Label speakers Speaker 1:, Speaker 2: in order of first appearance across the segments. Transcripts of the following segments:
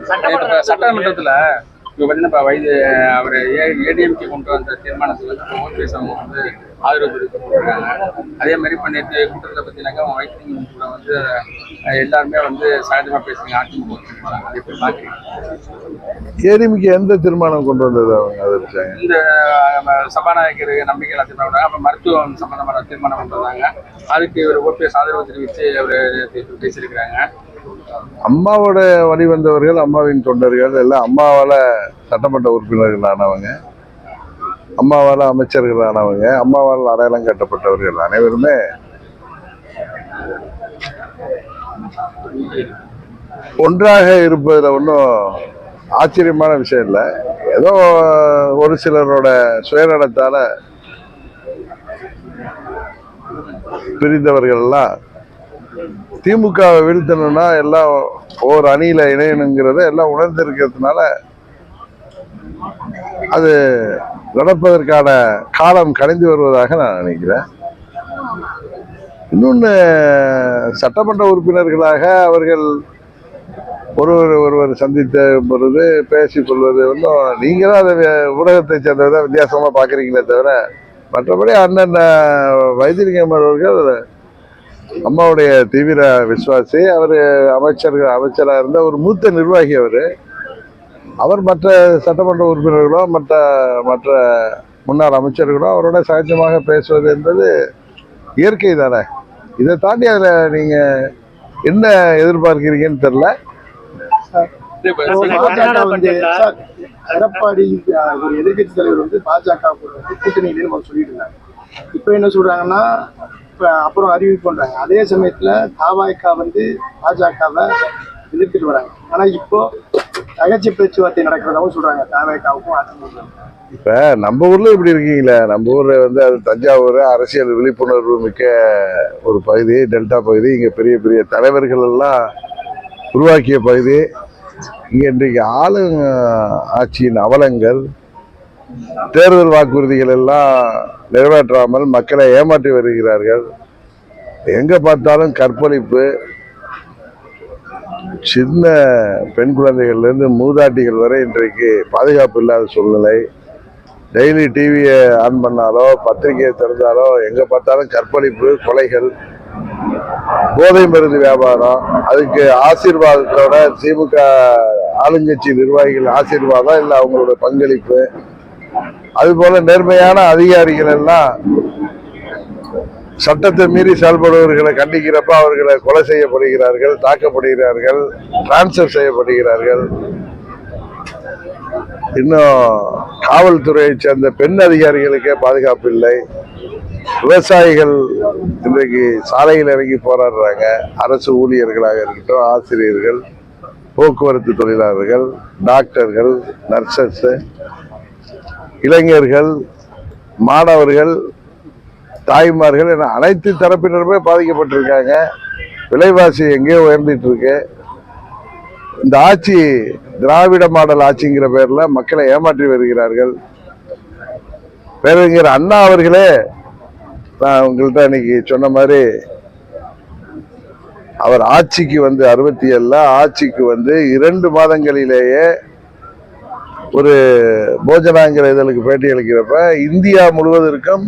Speaker 1: சட்டமன்றத்துல இப்போ பார்த்தீங்கன்னா இப்போ அவர் ஏடிஎம்கே கொண்டு வந்த தீர்மானத்துக்கு வந்து ஓபிஎஸ் அவங்க வந்து ஆதரவு தெரிவிக்கிறாங்க. அதே மாதிரி இப்போ நேற்று கூட்டத்தில் பார்த்தீங்கன்னாக்கா அவங்க வைத்திலிங்கம் கூட வந்து எல்லாருமே வந்து சாயந்தரமா பேசுறீங்க அதிமுக. அதை எப்படி பார்க்குறீங்க?
Speaker 2: ஏடிஎம்கே எந்த தீர்மானம் கொண்டு வந்தது அவங்க?
Speaker 1: இந்த சபாநாயகர் நம்பிக்கை தீர்மானம், அப்புறம் மருத்துவம் சம்பந்தமான தீர்மானம் கொண்டு வந்தாங்க. அதுக்கு இவர் ஓபிஎஸ் ஆதரவு தெரிவித்து அவர் பேசியிருக்கிறாங்க.
Speaker 2: அம்மாவோட வழிவந்தவர்கள், அம்மாவின் தொண்டர்கள் எல்லாம் அம்மாவால சட்டமன்ற உறுப்பினர்கள் ஆனவங்க, அம்மாவால அமைச்சர்கள் ஆனவங்க, அம்மாவால் அடையாளம் கட்டப்பட்டவர்கள் அனைவருமே ஒன்றாக இருப்பதுல ஒன்றும் ஆச்சரியமான விஷயம் இல்லை. ஏதோ ஒரு சிலரோட சுயநலத்தால பிரிந்தவர்கள் எல்லாம் திமுகவை வீழ்த்தணும்னா எல்லாம் ஒரு அணியில இணையணுங்கிறத எல்லாம் உணர்ந்திருக்கிறதுனால அது நடப்பதற்கான காலம் கலைந்து வருவதாக நான் நினைக்கிறேன். இன்னொன்று, சட்டமன்ற உறுப்பினர்களாக அவர்கள் ஒருவர் சந்தித்த பொழுது பேசிக் கொள்வது ஒன்றும் நீங்களும் அதை ஊடகத்தை சேர்ந்ததான் வித்தியாசமா பார்க்குறீங்களே தவிர, மற்றபடி அண்ணன் வைத்திலிங்கம் அவர்கள் அம்மாவுடைய தீவிர விசுவாசி. அவர் அமைச்சராக இருந்த ஒரு மூத்த நிர்வாகி. அவர் மற்ற சட்டமன்ற உறுப்பினர்களோ மற்ற முன்னாள் அமைச்சர்களோ அவரோட சகஜமாக பேசுவது என்பது இயற்கை தானே. இதை தாண்டி அதில் நீங்க என்ன எதிர்பார்க்கிறீங்கன்னு தெரியல.
Speaker 3: எடப்பாடி ஒரு எதிர்கட்சி தலைவர் வந்து பாஜக கூட்டணியிலே நம்ம சொல்லிட்டு இருந்தாங்க. இப்ப என்ன சொல்றாங்கன்னா, அப்புறம் அறிவிப்பு பண்றாங்க. அதே சமயத்துல தாவாய்க்கா வந்து பாஜகவை எதிர்த்துட்டு வராங்க. ஆனா இப்போ நகைச்சி பேச்சுவார்த்தை நடக்கிறதாவும் சொல்றாங்க தாவாய்க்காவுக்கும் அதிமுக.
Speaker 2: இப்ப நம்ம ஊர்ல இப்படி இருக்கீங்களே, நம்ம ஊர்ல வந்து அது தஞ்சாவூர் அரசியல் விழிப்புணர்வு மிக்க ஒரு பகுதி, டெல்டா பகுதி. இங்க பெரிய பெரிய தலைவர்கள் எல்லாம் உருவாக்கிய பகுதி. இங்க இன்றைக்கு ஆட்சியின் அவலங்கள், தேர்தல் வாக்குறுதிகள் எல்லாம் நிறைவேற்றாமல் மக்களை ஏமாற்றி வருகிறார்கள். எங்க பார்த்தாலும் கற்பழிப்பு, சின்ன பெண் குழந்தைகள்ல இருந்து மூதாட்டிகள் வரை இன்றைக்கு பாதுகாப்பு இல்லாத சூழ்நிலை. டெய்லி டிவியை ஆன் பண்ணாலோ பத்திரிகையை திறந்தாலோ எங்க பார்த்தாலும் கற்பழிப்பு, கொலைகள், போதை மருந்து வியாபாரம். அதுக்கு ஆசீர்வாதத்தோட திமுக ஆளுங்கட்சி நிர்வாகிகள் ஆசீர்வாதம் இல்லை அவங்களோட பங்களிப்பு. அதுபோல நேர்மையான அதிகாரிகள் எல்லாம் சட்டத்தை மீறி செயல்படுபவர்களை கண்டிக்கிறப்ப அவர்களை கொலை செய்யப்படுகிறார்கள், தாக்கப்படுகிறார்கள், டிரான்ஸ்பர் செய்யப்படுகிறார்கள். இன்னும் காவல்துறையை சேர்ந்த பெண் அதிகாரிகளுக்கே பாதுகாப்பு இல்லை. விவசாயிகள் இன்றைக்கு சாலையில் இறங்கி போராடுறாங்க. அரசு ஊழியர்களாக இருக்கட்டும், ஆசிரியர்கள், போக்குவரத்து தொழிலாளர்கள், டாக்டர்கள், நர்சஸ், இளைஞர்கள், மாணவர்கள், தாய்மார்கள் என அனைத்து தரப்பினருமே பாதிக்கப்பட்டிருக்காங்க. விலைவாசி எங்கேயோ உயர்ந்துட்டு இருக்கு. இந்த ஆட்சி திராவிட மாடல் ஆட்சிங்கிற பேர்ல மக்களை ஏமாற்றி வருகிறார்கள். பேரறிஞர் அண்ணா அவர்களே, நான் உங்கள்கிட்ட இன்னைக்கு சொன்ன மாதிரி, அவர் ஆட்சிக்கு வந்து 67 ஆட்சிக்கு வந்து 2 மாதங்களிலேயே ஒரு போஜனாங்கிற இதழுக்கு பேட்டி அளிக்கிறப்ப இந்தியா முழுவதற்கும்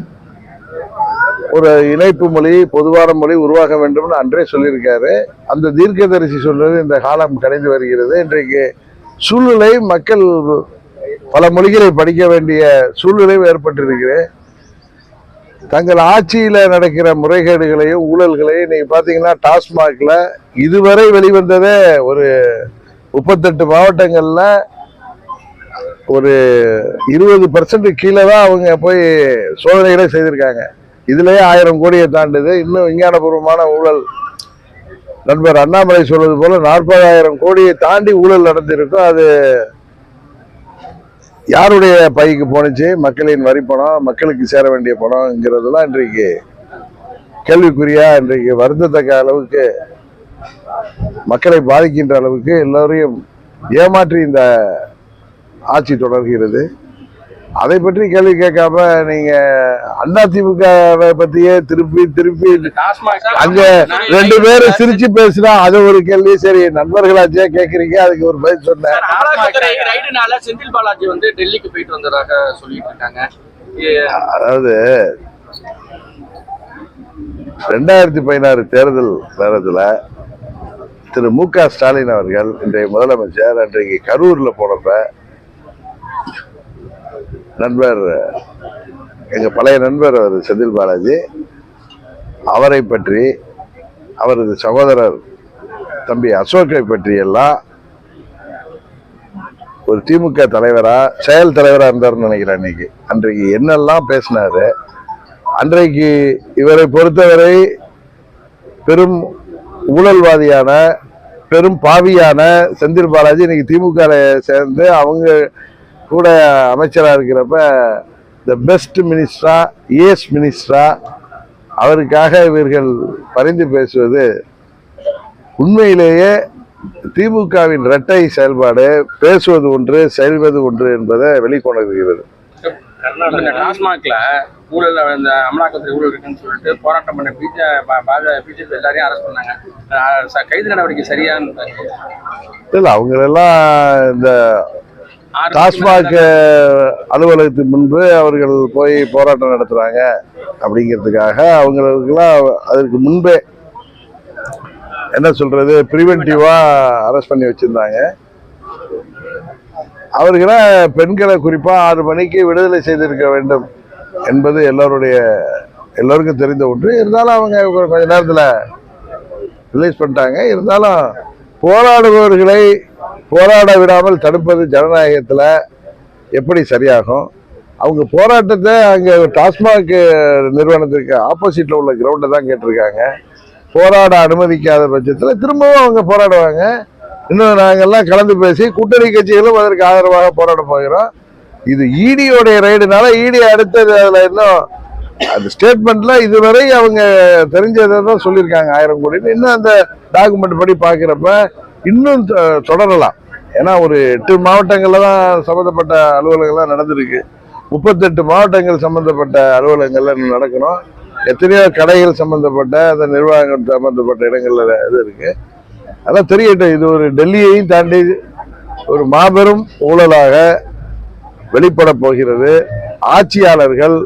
Speaker 2: ஒரு இணைப்பு மொழி, பொதுவான மொழி உருவாக வேண்டும் அன்றே சொல்லியிருக்காரு. அந்த தீர்க்கதரிசி சொல்றது இந்த காலம் கடைந்து வருகிறது. இன்றைக்கு சூழ்நிலை, மக்கள் பல மொழிகளை படிக்க வேண்டிய சூழ்நிலை ஏற்பட்டிருக்கிறது. தங்கள் ஆட்சியில நடக்கிற முறைகேடுகளையும் ஊழல்களையும் நீங்க பாத்தீங்கன்னா, டாஸ்மாக்ல இதுவரை வெளிவந்ததே ஒரு 38 மாவட்டங்கள்ல ஒரு 20% கீழே தான் அவங்க போய் சோதனைகளை செய்திருக்காங்க. இதுலயே 1000 கோடியை தாண்டுது. இன்னும் விஞ்ஞானபூர்வமான ஊழல், நண்பர் அண்ணாமலை சொல்வது போல 40,000 கோடியை தாண்டி ஊழல் நடந்திருக்கும். அது யாருடைய பைக்கு போனுச்சு? மக்களின் வரி பணம், மக்களுக்கு சேர வேண்டிய பணம்ங்கிறதுலாம் இன்றைக்கு கேள்விக்குறியா, இன்றைக்கு வருந்தத்தக்க அளவுக்கு மக்களை பாதிக்கின்ற அளவுக்கு எல்லோரையும் ஏமாற்றி இந்த ஆட்சி தொடர்கிறது. அதை பற்றி கேள்வி கேட்காம நீங்க அதிமுகவை பத்தியே திருப்பி திருப்பி அங்க ரெண்டு பேரும் சிரிச்சு பேசினா அது ஒரு கேள்வி. சரி, நண்பர்களாச்சே கேக்குறீங்க, அதுக்கு ஒரு பதில் சொன்னேன்.
Speaker 1: செந்தில் பாலாஜி வந்து டெல்லிக்கு போயிட்டு வந்ததாக சொல்லிட்டு இருக்காங்க.
Speaker 2: அதாவது 2016 தேர்தல் நேரத்துல திரு மு.க. ஸ்டாலின் அவர்கள், இன்றைய முதலமைச்சர், அன்றைக்கு கரூர்ல போனப்ப நண்பர், எங்க பழைய நண்பர் அவர் செந்தில் பாலாஜி, அவரை பற்றி, அவரது சகோதரர் தம்பி அசோக்கை பற்றி எல்லாம் ஒரு திமுக தலைவரா, செயல் தலைவரா இருந்தார்னு நினைக்கிறேன். அன்னைக்கு அன்றைக்கு என்னெல்லாம் பேசினாரு. அன்றைக்கு இவரை பொறுத்தவரை பெரும் ஊழல்வாதியான, பெரும் பாவியான செந்தில் பாலாஜி இன்னைக்கு திமுக சேர்ந்து அவங்க கூட அமைச்சரா இருக்கிறப்ப த பெஸ்ட் மினிஸ்டரா, ஏஸ் மினிஸ்டரா, அவருக்காக இவர்கள் பரிந்து பேசுவது உண்மையிலேயே திமுகவின் இரட்டை செயல்பாடு. பேசுவது ஒன்று, செயல்வது ஒன்று என்பதை வெளிக்கொணர்கிறது.
Speaker 1: டாஸ்மாக்ல ஊழல், இந்த அமலாக்கத்துறை ஊழல் இருக்குன்னு சொல்லிட்டு போராட்டம் பண்ண பிஜேபி எல்லாரையும் அரெஸ்ட் பண்ணாங்க. கைது நடவடிக்கை சரியான்னு
Speaker 2: இல்ல, அவங்களெல்லாம் இந்த டாஸ்மாக் அலுவலகத்துக்கு முன்பு அவர்கள் போய் போராட்டம் நடத்துறாங்க அப்படிங்கிறதுக்காக அவங்களுக்கெல்லாம் அதற்கு முன்பே என்ன சொல்றது, பிரிவென்டிவா அரெஸ்ட் பண்ணி வச்சிருந்தாங்க. அவர்களை பெண்களை குறிப்பா 6 மணிக்கு விடுதலை செய்திருக்க வேண்டும் என்பது எல்லோருக்கும் தெரிந்த ஒன்று. இருந்தாலும் அவங்க கொஞ்ச நேரத்துல ரிலீஸ் பண்ணிட்டாங்க. இருந்தாலும் போராடுபவர்களை போராட விடாமல் தடுப்பது ஜனநாயகத்துல எப்படி சரியாகும்? அவங்க போராட்டத்தை அங்க டாஸ்மாக் நிறுவனத்திற்கு ஆப்போசிட்ல உள்ள கிரவுண்ட தான் கேட்டிருக்காங்க. போராட அனுமதிக்காத பட்சத்துல திரும்பவும் அவங்க போராடுவாங்க. இன்னும் நாங்கெல்லாம் கலந்து பேசி கூட்டணி கட்சிகளும் அதற்கு ஆதரவாக போராட போகிறோம். இது ஈடியோடைய ரைடுனால ஈடி அடுத்தது அதுல இன்னும் அந்த ஸ்டேட்மெண்ட்ல இதுவரை அவங்க தெரிஞ்சதை தான் சொல்லியிருக்காங்க 1000 கோடி. இன்னும் அந்த டாக்குமெண்ட் படி பாக்குறப்ப இன்னும் தொடரலாம். ஏன்னா ஒரு 8 மாவட்டங்கள்ல தான் சம்பந்தப்பட்ட அலுவலகங்கள்லாம் நடந்திருக்கு. 38 மாவட்டங்கள் சம்பந்தப்பட்ட அலுவலகங்கள்ல இன்னும் நடக்கணும். எத்தனையோ கடைகள் சம்பந்தப்பட்ட அந்த நிர்வாகம் சம்பந்தப்பட்ட இடங்கள்ல இது இருக்கு. அதான் தெரியட்டும். இது ஒரு டெல்லியையும் தாண்டி ஒரு மாபெரும் ஊழலாக வெளிப்பட போகிறது. ஆட்சியாளர்கள்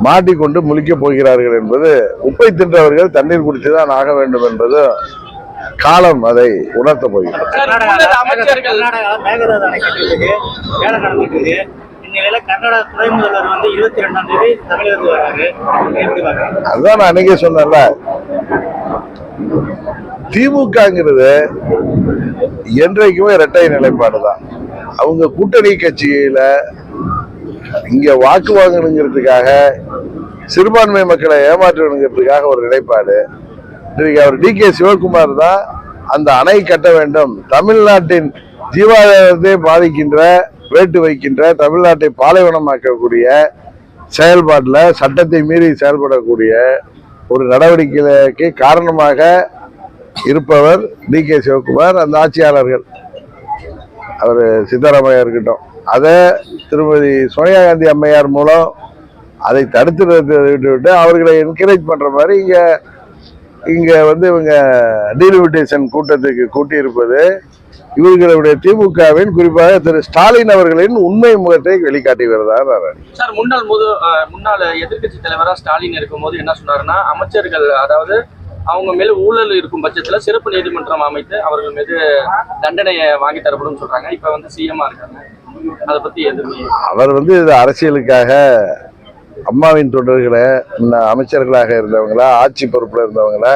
Speaker 2: மாட்டிக்கொண்டு முழிக்க போகிறார்கள் என்பது, உப்பை தின்றவர்கள் தண்ணீர் குடித்துதான் ஆக வேண்டும் என்பது காலம் அதை உணர்த்த போகிறது. அதுதான் நான் அன்னைக்கே சொன்னேன்ல, திமுகங்கிறது என்றைக்குமே இரட்டை நிலைப்பாடுதான். அவங்க கூட்டணி கட்சியில இங்க வாக்கு வாங்கணுங்கிறதுக்காக, சிறுபான்மை மக்களை ஏமாற்றணுங்கிறதுக்காக ஒரு நிலைப்பாடு. இன்னைக்கு அவர் டி.கே. சிவகுமார் தான் அந்த அணை கட்ட வேண்டும், தமிழ்நாட்டின் ஜீவாதாரத்தை பாதிக்கின்ற, வேட்டு வைக்கின்ற, தமிழ்நாட்டை பாலைவனமாக்கக்கூடிய செயல்பாட்டில் சட்டத்தை மீறி செயல்படக்கூடிய ஒரு நடவடிக்கைக்கு காரணமாக இருப்பவர் டி.கே. சிவகுமார். அந்த ஆட்சியாளர்கள், அவர் சித்தராமையா இருக்கட்டும், அதை திருமதி சோனியா காந்தி அம்மையார் மூலம் அதை தடுத்து விட்டு அவர்களை என்கரேஜ் பண்ற மாதிரி இங்க வந்து இவங்க டீலிமிட்டேஷன் கூட்டத்துக்கு கூட்டியிருப்பது இவர்களுடைய திமுகவின், குறிப்பாக திரு ஸ்டாலின் அவர்களின் உண்மை முகத்தை வெளிக்காட்டி வருதான்.
Speaker 1: சார், முன்னாள் எதிர்கட்சி தலைவரா ஸ்டாலின் இருக்கும் போது என்ன சொன்னாருன்னா, அமைச்சர்கள், அதாவது அவங்க மேல ஊழல் இருக்கும் பட்சத்துல சிறப்பு நீதிமன்றம் அமைத்து அவர்கள் மீது தண்டனையை வாங்கி தரப்படும் சொல்றாங்க. இப்ப வந்து சிஎம்ஆ இருக்காங்க, அதை பத்தி எதுவுமே
Speaker 2: அவர் வந்து இது அரசியலுக்காக அம்மாவின் தொண்டர்களை, அமைச்சர்களாக இருந்தவங்கள, ஆட்சி பொறுப்புல இருந்தவங்கள